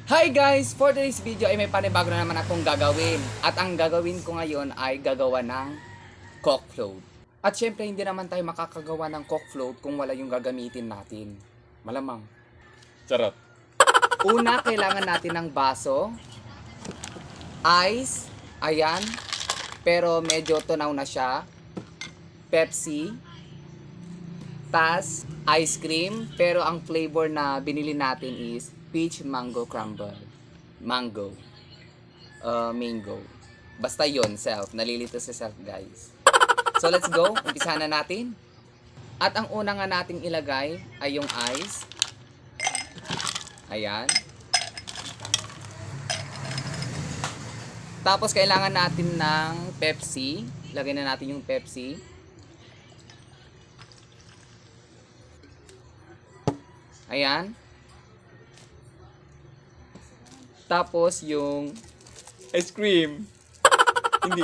Hi guys! For today's video ay may panibago na naman akong gagawin. At ang gagawin ko ngayon ay gagawa ng cock float. At syempre hindi naman tayo makakagawa ng cock float kung wala yung gagamitin natin. Malamang. Charot. Una, kailangan natin ng baso, ice, ayan, pero medyo tunaw na siya, Pepsi, tas ice cream, pero ang flavor na binili natin is peach mango crumble. Mango. Mango. Basta yon self. Nalilito sa self, guys. So, let's go. Umpisahan na natin. At ang una nga nating ilagay ay yung ice. Ayan. Tapos, kailangan natin ng Pepsi. Lagay na natin yung Pepsi. Ayan. Tapos yung Ice cream. Hindi.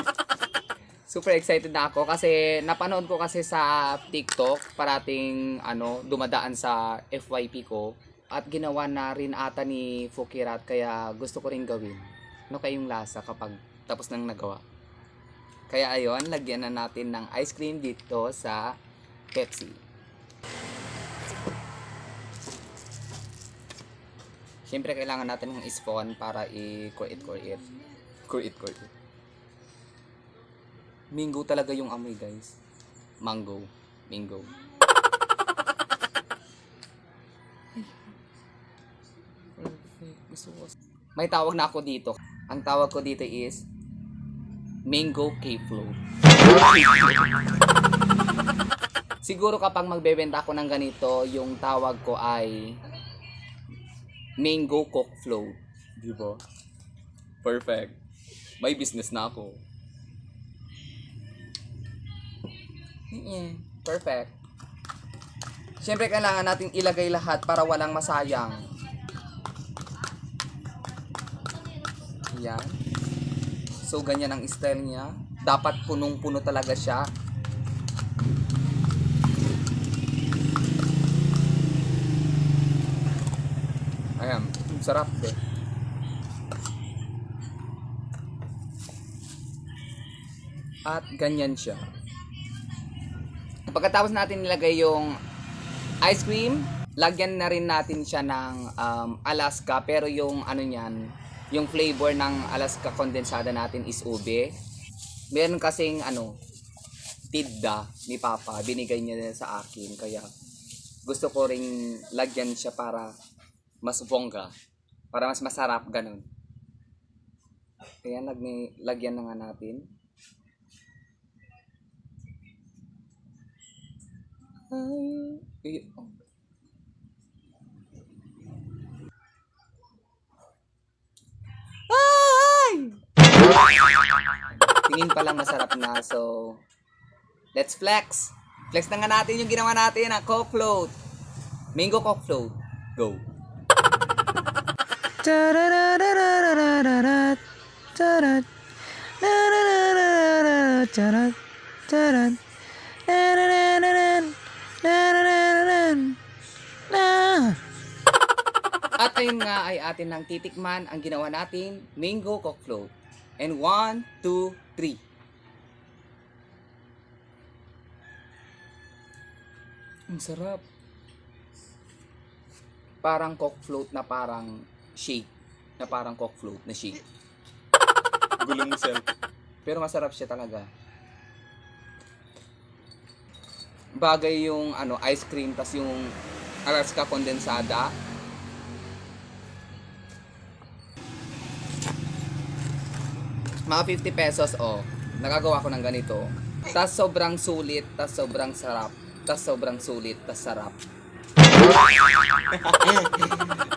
super excited na ako kasi napanood ko kasi sa TikTok parating dumadaan sa FYP ko at ginawa na rin ata ni Fukirat kaya gusto ko rin gawin. Ano kayong lasa kapag tapos nang nagawa? Kaya ayon, lagyan na natin ng ice cream dito sa Pepsi. Siyempre, kailangan natin ng spoon para i-create. Mango talaga yung amoy, guys. Mango. Perfect. May tawag na ako dito. Ang tawag ko dito is Mango K-Float. Siguro kapag magbebenta ako ng ganito, yung tawag ko ay Mango Cock Float. Diba? Perfect. May business na ako. Perfect. Siyempre, kailangan natin ilagay lahat para walang masayang. Yan. So, ganyan ang style niya. Dapat punong-puno talaga siya. Ayan. Sarap eh. At ganyan siya. Pagkatapos natin nilagay yung ice cream, lagyan na rin natin siya ng Alaska. Pero yung niyan, yung flavor ng Alaska kondensada natin is ube. Meron kasing tidda ni Papa. Binigay niya sa akin. Kaya gusto ko ring lagyan siya para mas bongga. Para mas masarap, ganun. Kaya lagyan na nga natin. Tingin pa lang masarap na. So, let's flex. Flex na nga natin yung ginawa natin, Cock Float. Mango Cock Float. Go. At ayun nga ay atin nang titikman ang ginawa natin, Mango Cock Float. And 1, 2, 3. Ang sarap. Parang cock float na parang shake. Na parang cock float na shake. Gulo mo self. Pero masarap siya talaga. Bagay yung ice cream tas yung Alaska kondensada. Mga 50 pesos nagagawa ko ng ganito. Tas sobrang sulit, tas sobrang sarap. Tas sobrang sulit, tas sarap.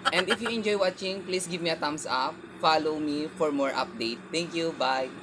And if you enjoy watching, please give me a thumbs up. Follow me for more update. Thank you. Bye.